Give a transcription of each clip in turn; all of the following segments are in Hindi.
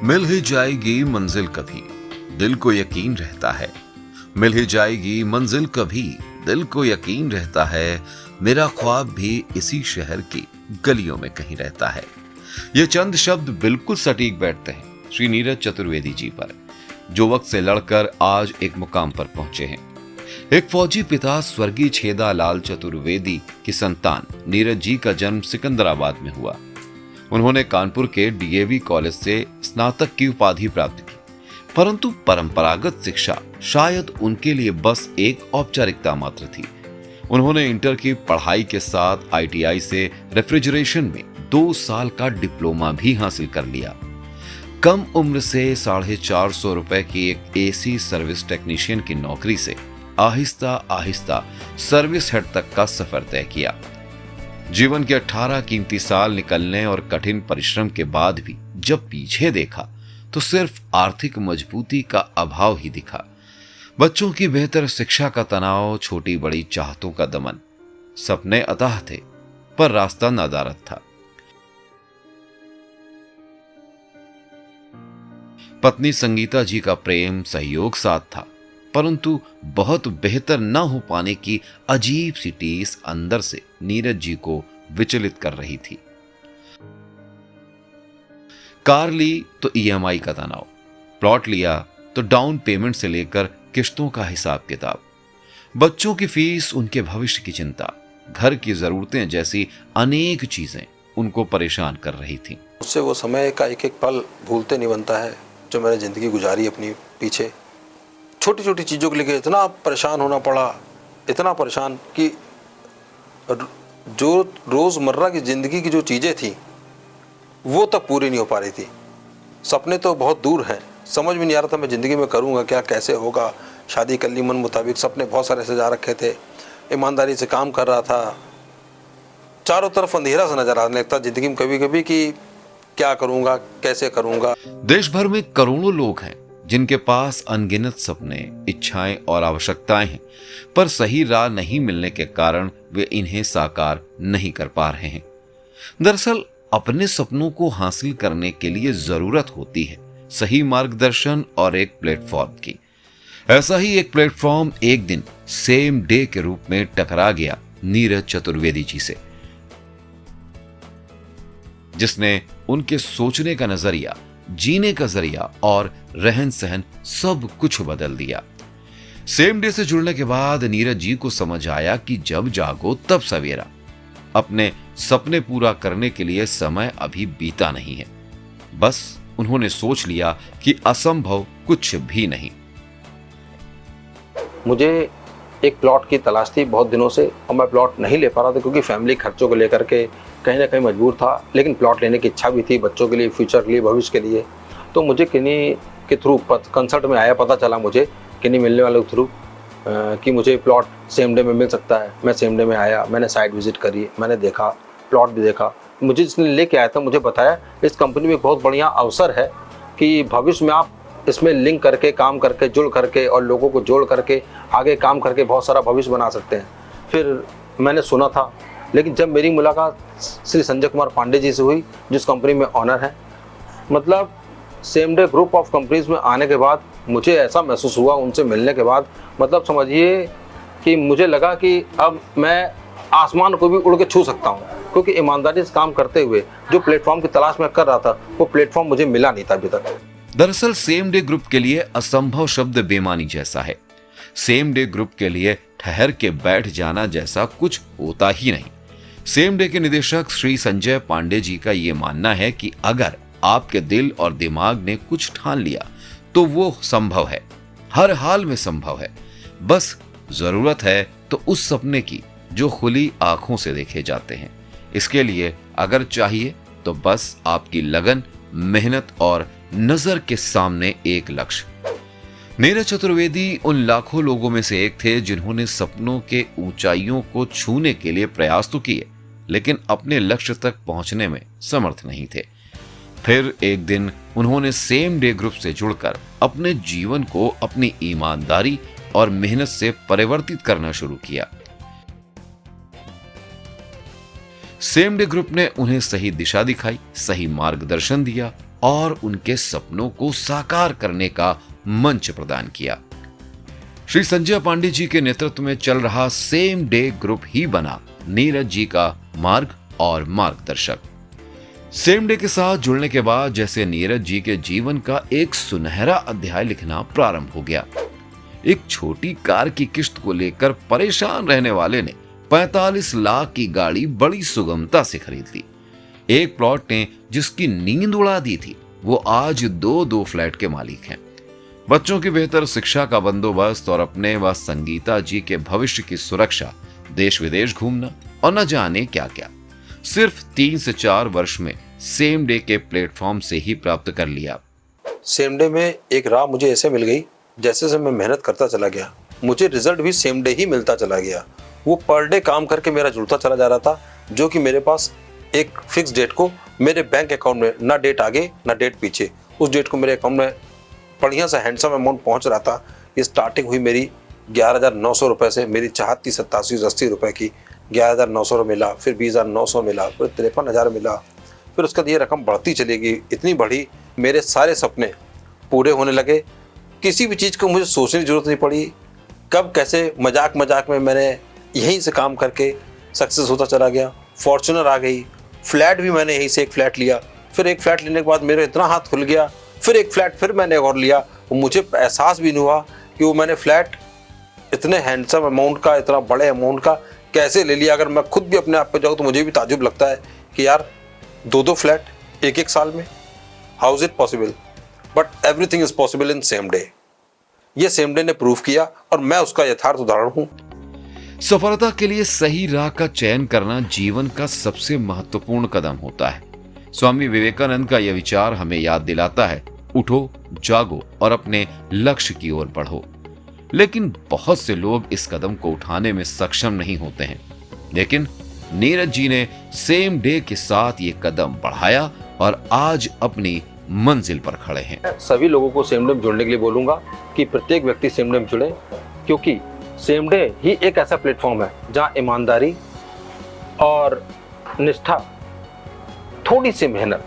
मिल ही जाएगी मंजिल कभी, दिल को यकीन रहता है। मिल ही जाएगी मंजिल कभी, दिल को यकीन रहता है। मेरा ख्वाब भी इसी शहर की गलियों में कहीं रहता है। ये चंद शब्द बिल्कुल सटीक बैठते हैं श्री नीरज चतुर्वेदी जी पर, जो वक्त से लड़कर आज एक मुकाम पर पहुंचे हैं। एक फौजी पिता स्वर्गीय छेदा लाल चतुर्वेदी की संतान नीरज जी का जन्म सिकंदराबाद में हुआ। उन्होंने कानपुर के डीएवी कॉलेज से स्नातक की उपाधि प्राप्त की, परंतु परंपरागत शिक्षा शायद उनके लिए बस एक औपचारिकता मात्र थी। उन्होंने इंटर की पढ़ाई के साथ आईटीआई से रेफ्रिजरेशन में 2 साल का डिप्लोमा भी हासिल कर लिया। कम उम्र से 450 रुपए की एक एसी सर्विस टेक्नीशियन की नौकरी से आहिस्ता आहिस्ता सर्विस हेड तक का सफर तय किया। जीवन के 18 कीमती साल निकलने और कठिन परिश्रम के बाद भी जब पीछे देखा तो सिर्फ आर्थिक मजबूती का अभाव ही दिखा। बच्चों की बेहतर शिक्षा का तनाव, छोटी बड़ी चाहतों का दमन। सपने अथाह थे पर रास्ता नादारद था। पत्नी संगीता जी का प्रेम सहयोग साथ था, परंतु बहुत बेहतर न हो पाने की अजीब सी टीस अंदर से नीरज जी को विचलित कर रही थी। कार ली तो ईएमआई का तनाव, प्लॉट लिया तो डाउन पेमेंट से लेकर किश्तों का हिसाब किताब, बच्चों की फीस, उनके भविष्य की चिंता, घर की जरूरतें जैसी अनेक चीजें उनको परेशान कर रही थी। उससे वो समय का एक एक पल भूलते नहीं बनता है जो मैंने जिंदगी गुजारी अपनी पीछे। छोटी छोटी चीज़ों के लिए इतना परेशान होना पड़ा, इतना परेशान कि जो रोज़मर्रा की ज़िंदगी की जो चीज़ें थी वो तक पूरी नहीं हो पा रही थी। सपने तो बहुत दूर हैं, समझ में नहीं आ रहा था मैं ज़िंदगी में करूँगा क्या, कैसे होगा। शादी कर ली मन मुताबिक, सपने बहुत सारे सजा रखे थे, ईमानदारी से काम कर रहा था। चारों तरफ अंधेरा सा नजर आने लगता ज़िंदगी में कभी कभी कि क्या करूँगा, कैसे करूँगा। देश भर में करोड़ों लोग हैं जिनके पास अनगिनत सपने, इच्छाएं और आवश्यकताएं हैं, पर सही राह नहीं मिलने के कारण वे इन्हें साकार नहीं कर पा रहे हैं। दरअसल अपने सपनों को हासिल करने के लिए जरूरत होती है सही मार्गदर्शन और एक प्लेटफॉर्म की। ऐसा ही एक प्लेटफॉर्म एक दिन सेम डे के रूप में टकरा गया नीरज चतुर्वेदी जी से, जिसने उनके सोचने का नजरिया, जीने का जरिया और रहन सहन सब कुछ बदल दिया। सेम डे से जुड़ने के बाद नीरज जी को समझ आया कि जब जागो तब सवेरा। अपने सपने पूरा करने के लिए समय अभी बीता नहीं है। बस उन्होंने सोच लिया कि असंभव कुछ भी नहीं। मुझे एक प्लॉट की तलाश थी बहुत दिनों से और मैं प्लॉट नहीं ले पा रहा था क्योंकि फैमिली खर्चों को लेकर के कहीं ना कहीं मजबूर था, लेकिन प्लॉट लेने की इच्छा भी थी बच्चों के लिए, फ्यूचर के लिए, भविष्य के लिए। तो मुझे किन्हीं के थ्रू कंसल्ट में आया, पता चला मुझे किन्हीं मिलने वाले के थ्रू कि मुझे प्लॉट सेम डे में मिल सकता है। मैं सेम डे में आया, मैंने साइट विजिट करी, मैंने देखा, प्लॉट भी देखा। मुझे जिसने लेके आया था मुझे बताया इस कंपनी में एक बहुत बढ़िया अवसर है कि भविष्य में आप इसमें लिंक करके, काम करके, जुड़ करके और लोगों को जोड़ करके आगे काम करके बहुत सारा भविष्य बना सकते हैं। फिर मैंने सुना था, लेकिन जब मेरी मुलाकात श्री संजय कुमार पांडे जी से हुई, जिस कंपनी में ऑनर है, मतलब same day group of companies में आने के बाद मुझे ऐसा महसूस हुआ, उनसे मिलने के बाद, मतलब समझिए कि मुझे लगा कि अब मैं आसमान को भी उड़ के छू सकता हूँ, क्योंकि ईमानदारी से काम करते हुए जो प्लेटफॉर्म की तलाश में कर रहा था वो प्लेटफॉर्म मुझे मिला नहीं था अभी तक। दरअसल सेम डे ग्रुप के लिए असंभव शब्द बेमानी जैसा है। सेम डे ग्रुप के लिए ठहर के बैठ जाना जैसा कुछ होता ही नहीं। सेम डे के निदेशक श्री संजय पांडे जी का यह मानना है कि अगर आपके दिल और दिमाग ने कुछ ठान लिया तो वो संभव है, हर हाल में संभव है। बस जरूरत है तो उस सपने की जो खुली आंखों से देखे जाते हैं। इसके लिए अगर चाहिए तो बस आपकी लगन, मेहनत और नजर के सामने एक लक्ष्य। नीरज चतुर्वेदी उन लाखों लोगों में से एक थे जिन्होंने सपनों के ऊंचाइयों को छूने के लिए प्रयास तो किए, लेकिन अपने लक्ष्य तक पहुंचने में समर्थ नहीं थे। फिर एक दिन उन्होंने सेम डे ग्रुप से जुड़कर अपने जीवन को अपनी ईमानदारी और मेहनत से परिवर्तित करना शुरू किया। सेम डे ग्रुप ने उन्हें सही दिशा दिखाई, सही मार्गदर्शन दिया और उनके सपनों को साकार करने का मंच प्रदान किया। श्री संजय पांडे जी के नेतृत्व में चल रहा सेम डे ग्रुप ही बना नीरज जी का मार्ग और मार्गदर्शक। सेम डे के साथ जुड़ने के बाद जैसे नीरज जी के जीवन का एक सुनहरा अध्याय लिखना प्रारंभ हो गया। एक छोटी कार की किस्त को लेकर परेशान रहने वाले ने 45 लाख की गाड़ी बड़ी सुगमता से खरीद ली। एक प्लॉट ने जिसकी नींद उड़ा दी थी, वो आज दो फ्लैट के मालिक हैं। बच्चों की बेहतर शिक्षा का बंदोबस्त और अपने व संगीता जी के भविष्य की सुरक्षा, देश विदेश घूमना और न जाने क्या क्या, सिर्फ 3 से 4 वर्ष में सेम डे के प्लेटफॉर्म से ही प्राप्त कर लिया। सेम डे में एक राह मुझे ऐसे मिल गई, जैसे जैसे मैं मेहनत करता चला गया मुझे रिजल्ट भी सेम डे ही मिलता चला गया। वो पर डे काम करके मेरा जुड़ता चला जा रहा था, जो कि मेरे पास एक फिक्स डेट को मेरे बैंक अकाउंट में ना डेट आगे ना डेट पीछे, उस डेट को मेरे अकाउंट में बढ़िया सा हैंडसम अमाउंट पहुंच रहा था। ये स्टार्टिंग हुई मेरी 11,900 रुपये से, मेरी चाहत थी 87-80 रुपये की। 11,900 मिला, फिर 20,900 मिला, फिर 53,000 मिला, फिर उसके बाद ये रकम बढ़ती चली गई। इतनी बढ़ी, मेरे सारे सपने पूरे होने लगे। किसी भी चीज़ को मुझे सोचने की जरूरत नहीं पड़ी। कब कैसे मजाक मजाक में मैंने यहीं से काम करके सक्सेस होता चला गया। फॉर्च्यूनर आ गई, फ्लैट भी मैंने यहीं से एक फ्लैट लिया। फिर एक फ्लैट लेने के बाद मेरा इतना हाथ खुल गया, फिर एक फ्लैट फिर मैंने और लिया। मुझे एहसास भी नहीं हुआ कि वो मैंने फ्लैट इतने हैंडसम अमाउंट का, इतना बड़े अमाउंट का कैसे ले लिया। अगर मैं खुद भी अपने आप पे जाऊँ तो मुझे भी ताजुब लगता है कि यार 2 फ्लैट एक साल में, how is it possible. But everything is possible in same day. ये सेम डे ने प्रूव किया और मैं उसका यथार्थ उदाहरण हूँ। सफलता के लिए सही राह का चयन करना जीवन का सबसे महत्वपूर्ण कदम होता है। स्वामी विवेकानंद का यह विचार हमें याद दिलाता है, उठो, जागो और अपने लक्ष्य की ओर बढ़ो। लेकिन बहुत से लोग इस कदम को उठाने में सक्षम नहीं होते हैं। लेकिन नीरज जी ने सेम डे के साथ ये कदम बढ़ाया और आज अपनी मंजिल पर खड़े हैं। सभी लोगों को सेम डे में जुड़ने के लिए बोलूंगा कि प्रत्येक व्यक्ति सेम डे में जुड़े, क्योंकि सेम डे ही एक ऐसा प्लेटफॉर्म है जहां ईमानदारी और निष्ठा, थोड़ी सी मेहनत,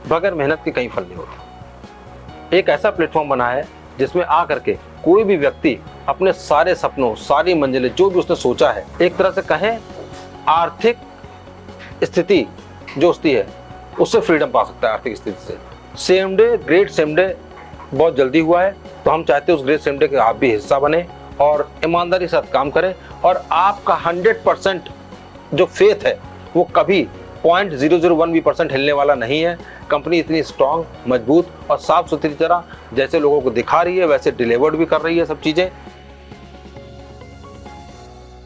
बगैर मेहनत के कहीं फल नहीं होता। एक ऐसा प्लेटफॉर्म बना है जिसमें आ करके कोई भी व्यक्ति अपने सारे सपनों, सारी मंजिलें, जो भी उसने सोचा है, एक तरह से कहें आर्थिक स्थिति जो उसकी है उससे फ्रीडम पा सकता है। आर्थिक स्थिति से same day, great same day बहुत जल्दी हुआ है, तो हम चाहते हैं उस ग्रेट सेम डे के आप भी हिस्सा बने और ईमानदारी के साथ काम करें। और आपका 100% जो फेथ है वो कभी 0.001% हिलने वाला नहीं है। कंपनी इतनी स्ट्रांग, मजबूत और साफ सुथरी तरह जैसे लोगों को दिखा रही है वैसे डिलीवर्ड भी कर रही है सब चीज़ें।